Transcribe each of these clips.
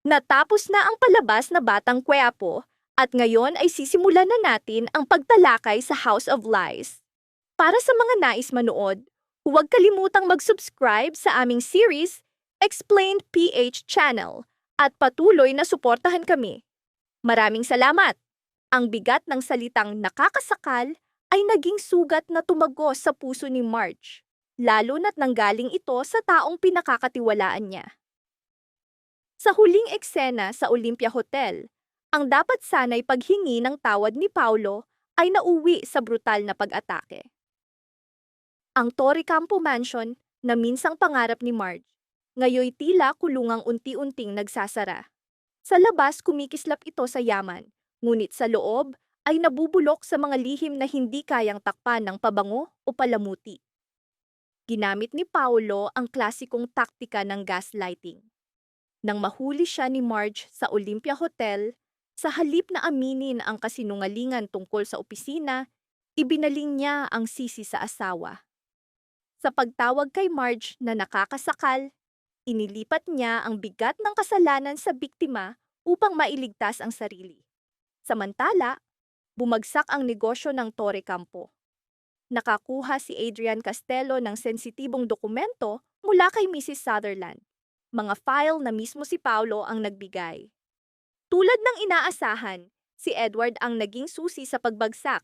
Natapos na ang palabas na Batang Quiapo at ngayon ay sisimulan na natin ang pagtalakay sa House of Lies. Para sa mga nais manood, huwag kalimutang mag-subscribe sa aming series, Explained PH Channel, at patuloy na suportahan kami. Maraming salamat! Ang bigat ng salitang nakakasakal ay naging sugat na tumagos sa puso ni Marge, lalo na't nanggaling ito sa taong pinakakatiwalaan niya. Sa huling eksena sa Olympia Hotel, ang dapat sana'y paghingi ng tawad ni Paulo ay nauwi sa brutal na pag-atake. Ang Torre Campo Mansion na minsang pangarap ni Marge, ngayoy tila kulungang unti-unting nagsasara. Sa labas kumikislap ito sa yaman, ngunit sa loob ay nabubulok sa mga lihim na hindi kayang takpan ng pabango o palamuti. Ginamit ni Paulo ang klasikong taktika ng gaslighting. Nang mahuli siya ni Marge sa Olympia Hotel, sa halip na aminin ang kasinungalingan tungkol sa opisina, ibinaling niya ang sisi sa asawa. Sa pagtawag kay Marge na nakakasakal, inilipat niya ang bigat ng kasalanan sa biktima upang mailigtas ang sarili. Samantala, bumagsak ang negosyo ng Torre Campo. Nakakuha si Adrian Castelo ng sensitibong dokumento mula kay Mrs. Sutherland. Mga file na mismo si Paulo ang nagbigay. Tulad ng inaasahan, si Edward ang naging susi sa pagbagsak.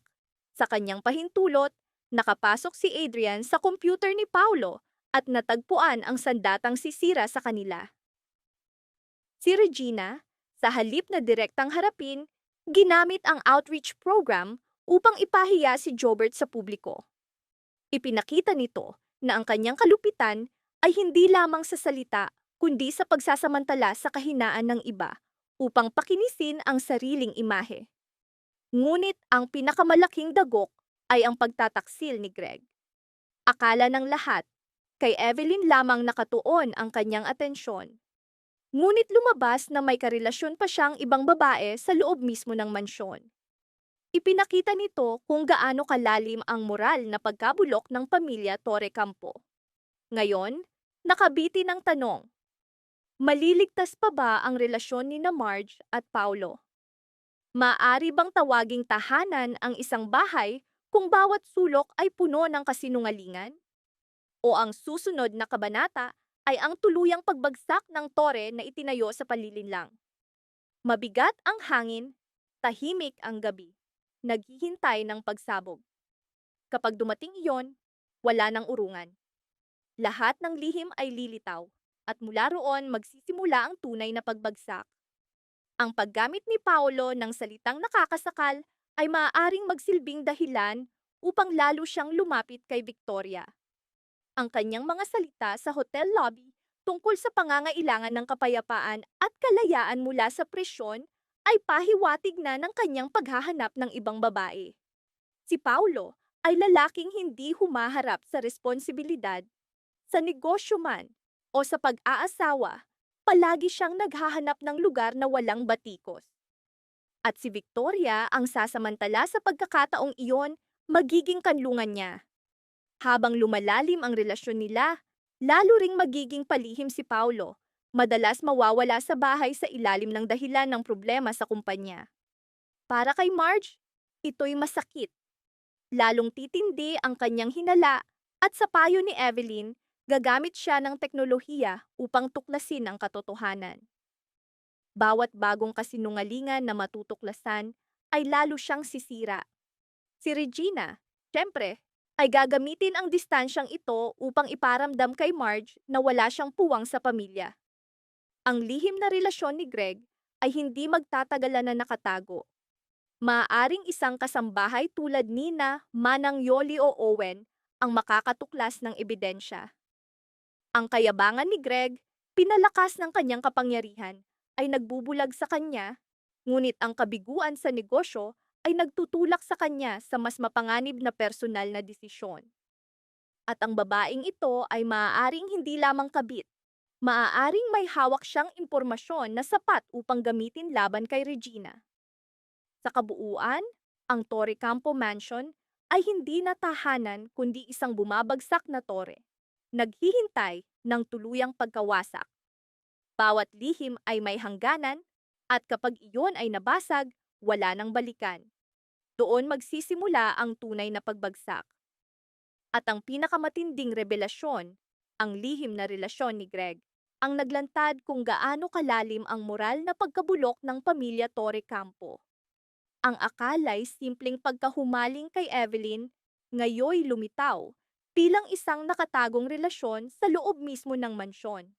Sa kanyang pahintulot, nakapasok si Adrian sa computer ni Paulo at natagpuan ang sandatang sisira sa kanila. Si Regina, sa halip na direktang harapin, ginamit ang outreach program upang ipahiya si Jobert sa publiko. Ipinakita nito na ang kanyang kalupitan ay hindi lamang sa salita kundi sa pagsasamantala sa kahinaan ng iba upang pakinisin ang sariling imahe. Ngunit ang pinakamalaking dagok ay ang pagtataksil ni Greg. Akala ng lahat, kay Evelyn lamang nakatuon ang kanyang atensyon. Ngunit lumabas na may karelasyon pa siyang ibang babae sa loob mismo ng mansyon. Ipinakita nito kung gaano kalalim ang moral na pagkabulok ng pamilya Torre Campo. Ngayon, nakabiti ng tanong, maliligtas pa ba ang relasyon ni Marge at Paulo? Maaari bang tawaging tahanan ang isang bahay kung bawat sulok ay puno ng kasinungalingan? O ang susunod na kabanata ay ang tuluyang pagbagsak ng tore na itinayo sa palilinlang? Mabigat ang hangin, tahimik ang gabi, naghihintay ng pagsabog. Kapag dumating iyon, wala nang urungan. Lahat ng lihim ay lilitaw. At mula roon magsisimula ang tunay na pagbagsak. Ang paggamit ni Paulo ng salitang nakakasakal ay maaaring magsilbing dahilan upang lalo siyang lumapit kay Victoria. Ang kanyang mga salita sa hotel lobby tungkol sa pangangailangan ng kapayapaan at kalayaan mula sa presyon ay pahiwatig na ng kanyang paghahanap ng ibang babae. Si Paulo ay lalaking hindi humaharap sa responsibilidad, sa negosyo man, o sa pag-aasawa, palagi siyang naghahanap ng lugar na walang batikos. At si Victoria ang sasamantala sa pagkakataong iyon, magiging kanlungan niya. Habang lumalalim ang relasyon nila, lalo ring magiging palihim si Paulo, madalas mawawala sa bahay sa ilalim ng dahilan ng problema sa kumpanya. Para kay Marge, ito'y masakit. Lalong titindi ang kanyang hinala at sa payo ni Evelyn, gagamit siya ng teknolohiya upang tuklasin ang katotohanan. Bawat bagong kasinungalingan na matutuklasan ay lalo siyang sisira. Si Regina, syempre, ay gagamitin ang distansyang ito upang iparamdam kay Marge na wala siyang puwang sa pamilya. Ang lihim na relasyon ni Greg ay hindi magtatagalan na nakatago. Maaaring isang kasambahay tulad Nina, Manang Yoli o Owen ang makakatuklas ng ebidensya. Ang kayabangan ni Greg, pinalakas ng kanyang kapangyarihan, ay nagbubulag sa kanya, ngunit ang kabiguan sa negosyo ay nagtutulak sa kanya sa mas mapanganib na personal na desisyon. At ang babaeng ito ay maaaring hindi lamang kabit, maaaring may hawak siyang impormasyon na sapat upang gamitin laban kay Regina. Sa kabuuan, ang Torre Campo Mansion ay hindi na tahanan kundi isang bumabagsak na tore, naghihintay ng tuluyang pagkawasak. Bawat lihim ay may hangganan, at kapag iyon ay nabasag, wala nang balikan. Doon magsisimula ang tunay na pagbagsak. At ang pinakamatinding revelasyon, ang lihim na relasyon ni Greg, ang naglantad kung gaano kalalim ang moral na pagkabulok ng pamilya Torre Campo. Ang akala'y simpleng pagkahumaling kay Evelyn, ngayoy lumitaw bilang isang nakatagong relasyon sa loob mismo ng mansyon.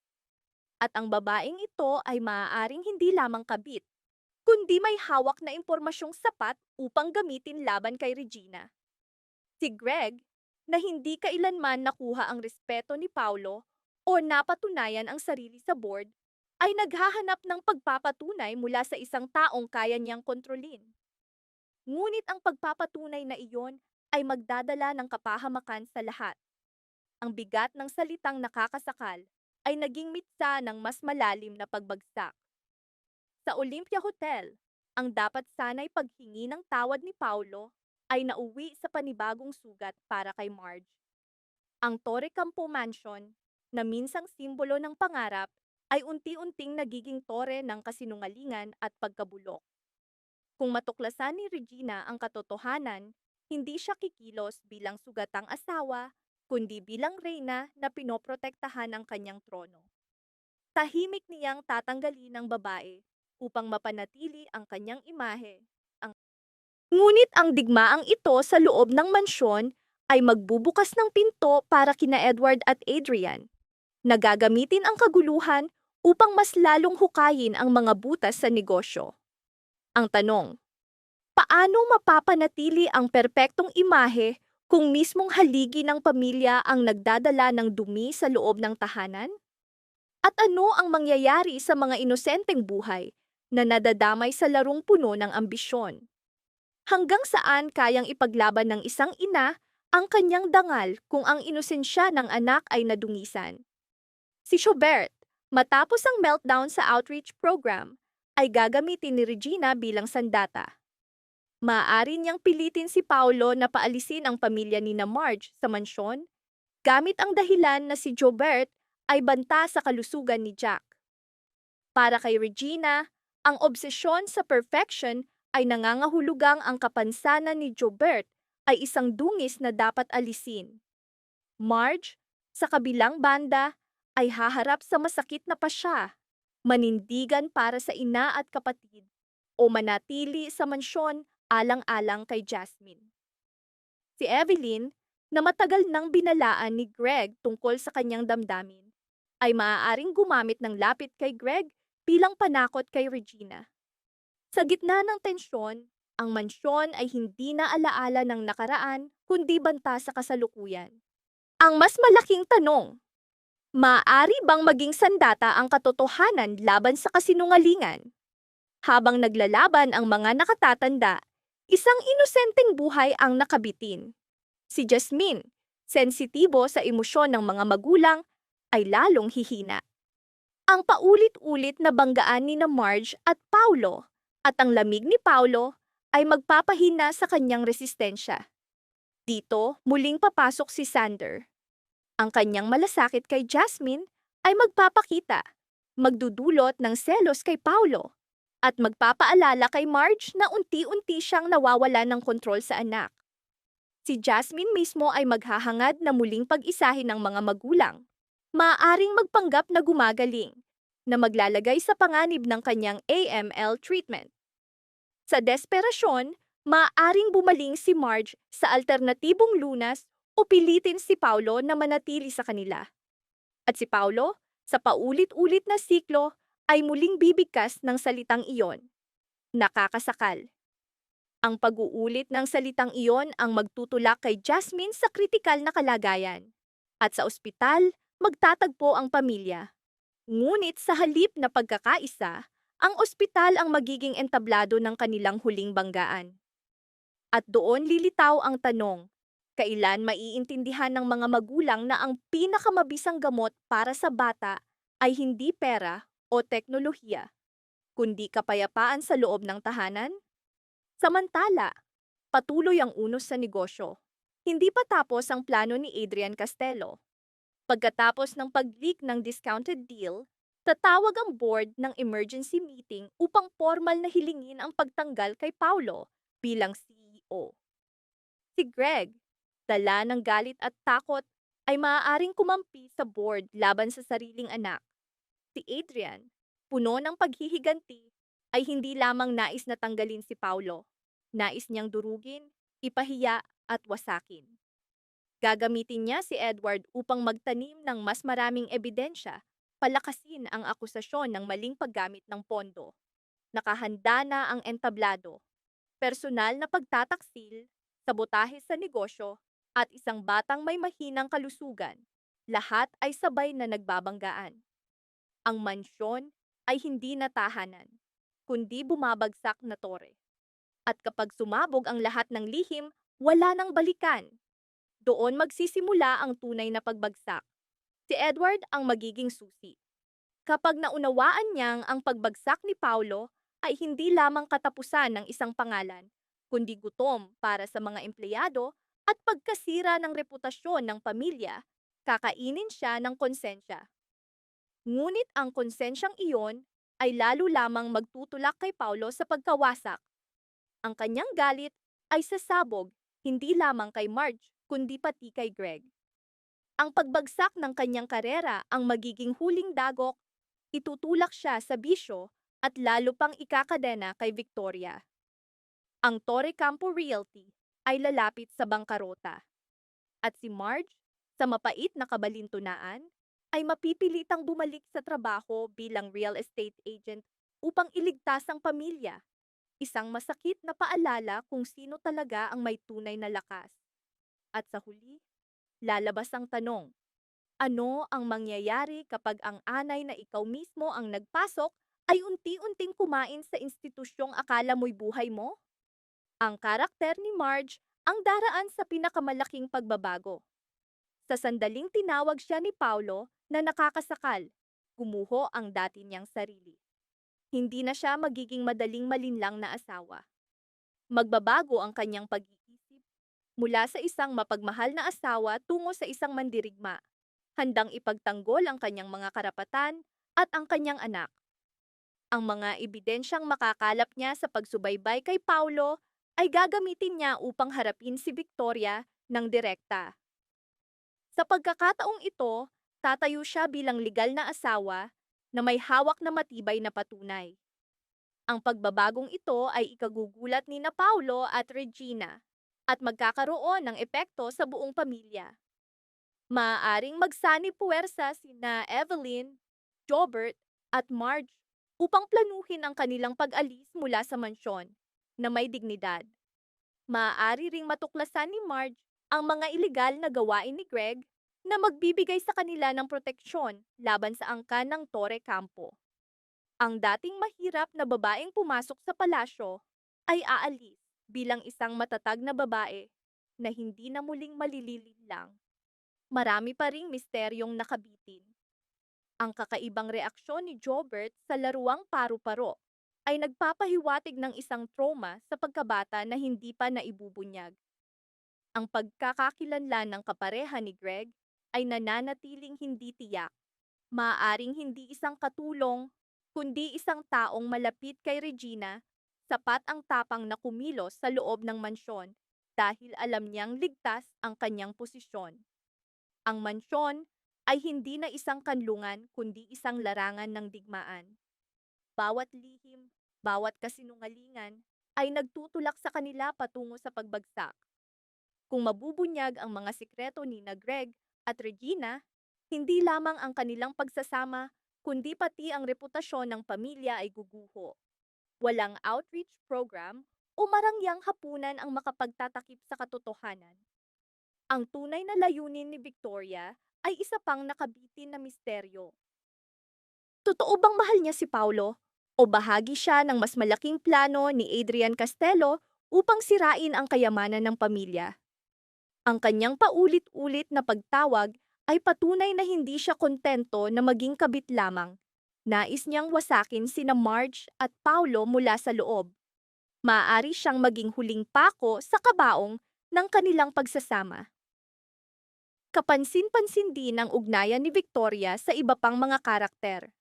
At ang babaeng ito ay maaaring hindi lamang kabit, kundi may hawak na impormasyong sapat upang gamitin laban kay Regina. Si Greg, na hindi kailanman nakuha ang respeto ni Paulo o napatunayan ang sarili sa board, ay naghahanap ng pagpapatunay mula sa isang taong kaya niyang kontrolin. Ngunit ang pagpapatunay na iyon ay magdadala ng kapahamakan sa lahat. Ang bigat ng salitang nakakasakal ay naging mitsa ng mas malalim na pagbagsak. Sa Olympia Hotel, ang dapat sana'y paghingi ng tawad ni Paulo ay nauwi sa panibagong sugat para kay Marge. Ang Torre Campo Mansion, na minsang simbolo ng pangarap, ay unti-unting nagiging tore ng kasinungalingan at pagkabulok. Kung matuklasan ni Regina ang katotohanan, hindi siya kikilos bilang sugatang asawa, kundi bilang reyna na pinoprotektahan ang kanyang trono. Tahimik niyang tatanggalin ang babae upang mapanatili ang kanyang imahe. Ngunit ang digmaang ito sa loob ng mansyon ay magbubukas ng pinto para kina Edward at Adrian, na gagamitin ang kaguluhan upang mas lalong hukayin ang mga butas sa negosyo. Ang tanong, paano mapapanatili ang perpektong imahe kung mismong haligi ng pamilya ang nagdadala ng dumi sa loob ng tahanan? At ano ang mangyayari sa mga inosenteng buhay na nadadamay sa larong puno ng ambisyon? Hanggang saan kayang ipaglaban ng isang ina ang kanyang dangal kung ang inosensya ng anak ay nadungisan? Si Schubert, matapos ang meltdown sa outreach program, ay gagamitin ni Regina bilang sandata. Maaari niyang pilitin si Paulo na paalisin ang pamilya ni na Marge sa mansyon, gamit ang dahilan na si Jobert ay banta sa kalusugan ni Jack. Para kay Regina, ang obsesyon sa perfection ay nangangahulugang ang kapansanan ni Jobert ay isang dungis na dapat alisin. Marge, sa kabilang banda, ay haharap sa masakit na pasya, manindigan para sa ina at kapatid, o manatili sa mansyon alang-alang kay Jasmine. Si Evelyn, na matagal nang binalaan ni Greg tungkol sa kanyang damdamin, ay maaaring gumamit ng lapit kay Greg bilang panakot kay Regina. Sa gitna ng tensyon, ang mansyon ay hindi na alaala ng nakaraan kundi banta sa kasalukuyan. Ang mas malaking tanong, maaari bang maging sandata ang katotohanan laban sa kasinungalingan? Habang naglalaban ang mga nakatatanda, isang inosenteng buhay ang nakabitin. Si Jasmine, sensitibo sa emosyon ng mga magulang, ay lalong hihina. Ang paulit-ulit na banggaan ni na Marge at Paulo at ang lamig ni Paulo ay magpapahina sa kanyang resistensya. Dito, muling papasok si Sander. Ang kanyang malasakit kay Jasmine ay magpapakita, magdudulot ng selos kay Paulo, at magpapaalala kay Marge na unti-unti siyang nawawala ng kontrol sa anak. Si Jasmine mismo ay maghahangad na muling pag-isahin ng mga magulang, maaaring magpanggap na gumagaling, na maglalagay sa panganib ng kanyang AML treatment. Sa desperasyon, maaaring bumaling si Marge sa alternatibong lunas o pilitin si Paulo na manatili sa kanila. At si Paulo, sa paulit-ulit na siklo, ay muling bibigkas ng salitang iyon. Nakakasakal. Ang pag-uulit ng salitang iyon ang magtutulak kay Jasmine sa kritikal na kalagayan. At sa ospital, magtatagpo ang pamilya. Ngunit sa halip na pagkakaisa, ang ospital ang magiging entablado ng kanilang huling banggaan. At doon lilitaw ang tanong, kailan maiintindihan ng mga magulang na ang pinakamabisang gamot para sa bata ay hindi pera o teknolohiya, kundi kapayapaan sa loob ng tahanan? Samantala, patuloy ang unos sa negosyo. Hindi pa tapos ang plano ni Adrian Castelo. Pagkatapos ng pag-leak ng discounted deal, Tatawag ang board ng emergency meeting upang formal na hilingin ang pagtanggal kay Paulo bilang CEO. Si Greg, dala ng galit at takot, ay maaaring kumampi sa board laban sa sariling anak. Si Adrian, puno ng paghihiganti, ay hindi lamang nais na tanggalin si Paulo. Nais niyang durugin, ipahiya at wasakin. Gagamitin niya si Edward upang magtanim ng mas maraming ebidensya, palakasin ang akusasyon ng maling paggamit ng pondo. Nakahanda na ang entablado, personal na pagtataksil, sabotahe sa negosyo, at isang batang may mahinang kalusugan. Lahat ay sabay na nagbabanggaan. Ang mansyon ay hindi na tahanan, kundi bumabagsak na tore. At kapag sumabog ang lahat ng lihim, wala nang balikan. Doon magsisimula ang tunay na pagbagsak. Si Edward ang magiging susi. Kapag naunawaan niyang ang pagbagsak ni Paulo ay hindi lamang katapusan ng isang pangalan, kundi gutom para sa mga empleyado at pagkasira ng reputasyon ng pamilya, kakainin siya ng konsensya. Ngunit ang konsensyang iyon ay lalo lamang magtutulak kay Paulo sa pagkawasak. Ang kanyang galit ay sasabog hindi lamang kay Marge, kundi pati kay Greg. Ang pagbagsak ng kanyang karera ang magiging huling dagok, itutulak siya sa bisyo at lalo pang ikakadena kay Victoria. Ang Torre Campo Realty ay lalapit sa bangkarota. At si Marge, sa mapait na kabalintunaan, ay mapipilitang bumalik sa trabaho bilang real estate agent upang iligtas ang pamilya. Isang masakit na paalala kung sino talaga ang may tunay na lakas. At sa huli, lalabas ang tanong, ano ang mangyayari kapag ang anay na ikaw mismo ang nagpasok ay unti-unting kumain sa institusyong akala mo'y buhay mo? Ang karakter ni Marge ang daraan sa pinakamalaking pagbabago. Sa sandaling tinawag siya ni Paulo na nakakasakal, gumuho ang dati niyang sarili. Hindi na siya magiging madaling malinlang na asawa. Magbabago ang kanyang pag-iisip mula sa isang mapagmahal na asawa tungo sa isang mandirigma, handang ipagtanggol ang kanyang mga karapatan at ang kanyang anak. Ang mga ebidensyang makakalap niya sa pagsubaybay kay Paulo ay gagamitin niya upang harapin si Victoria ng direkta. Sa pagkakataong ito, tatayo siya bilang legal na asawa na may hawak na matibay na patunay. Ang pagbabagong ito ay ikagugulat ni na Paulo at Regina at magkakaroon ng epekto sa buong pamilya. Maaaring magsani puwersa sina Evelyn, Jobert at Marge upang planuhin ang kanilang pag-alis mula sa mansyon na may dignidad. Maaari ring matuklasan ni Marge ang mga ilegal na gawain ni Greg na magbibigay sa kanila ng proteksyon laban sa angkan ng Torre Campo. Ang dating mahirap na babaeng pumasok sa palasyo ay aalis bilang isang matatag na babae na hindi na muling malililin lang. Marami pa ring misteryong nakabitin. Ang kakaibang reaksyon ni Jobert sa laruang paru-paro ay nagpapahiwatig ng isang trauma sa pagkabata na hindi pa naibubunyag. Ang pagkakakilanlan ng kapareha ni Greg ay nananatiling hindi tiyak. Maaaring hindi isang katulong, kundi isang taong malapit kay Regina, sapat ang tapang na kumilos sa loob ng mansyon dahil alam niyang ligtas ang kanyang posisyon. Ang mansyon ay hindi na isang kanlungan kundi isang larangan ng digmaan. Bawat lihim, bawat kasinungalingan ay nagtutulak sa kanila patungo sa pagbagsak. Kung mabubunyag ang mga sikreto ni na Greg at Regina, hindi lamang ang kanilang pagsasama, kundi pati ang reputasyon ng pamilya ay guguho. Walang outreach program o marangyang hapunan ang makapagtatakip sa katotohanan. Ang tunay na layunin ni Victoria ay isa pang nakabitin na misteryo. Totoo bang mahal niya si Paulo? O bahagi siya ng mas malaking plano ni Adrian Castello upang sirain ang kayamanan ng pamilya? Ang kanyang paulit-ulit na pagtawag ay patunay na hindi siya kontento na maging kabit lamang. Nais niyang wasakin sina Marge at Paulo mula sa loob. Maaari siyang maging huling pako sa kabaong ng kanilang pagsasama. Kapansin-pansin din ang ugnayan ni Victoria sa iba pang mga karakter.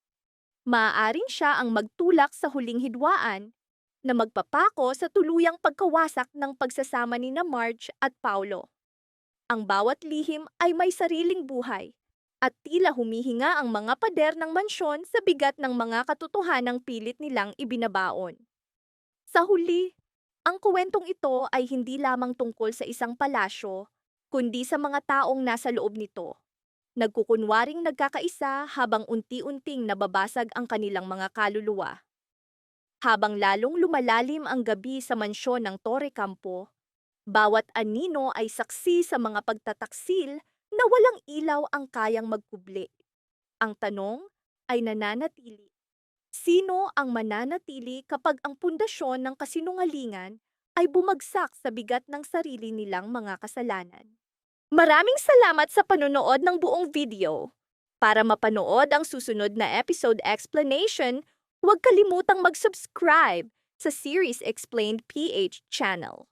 Maaaring siya ang magtulak sa huling hidwaan na magpapako sa tuluyang pagkawasak ng pagsasama ni na Marge at Paulo. Ang bawat lihim ay may sariling buhay at tila humihinga ang mga pader ng mansyon sa bigat ng mga katotohanang pilit nilang ibinabaon. Sa huli, ang kwentong ito ay hindi lamang tungkol sa isang palasyo, kundi sa mga taong nasa loob nito. Nagkukunwaring nagkakaisa habang unti-unting nababasag ang kanilang mga kaluluwa. Habang lalong lumalalim ang gabi sa mansyon ng Torre Campo, bawat anino ay saksi sa mga pagtataksil na walang ilaw ang kayang magkubli. Ang tanong ay nananatili. Sino ang mananatili kapag ang pundasyon ng kasinungalingan ay bumagsak sa bigat ng sarili nilang mga kasalanan? Maraming salamat sa panonood ng buong video. Para mapanood ang susunod na episode explanation, huwag kalimutang mag-subscribe sa Series Explained PH channel.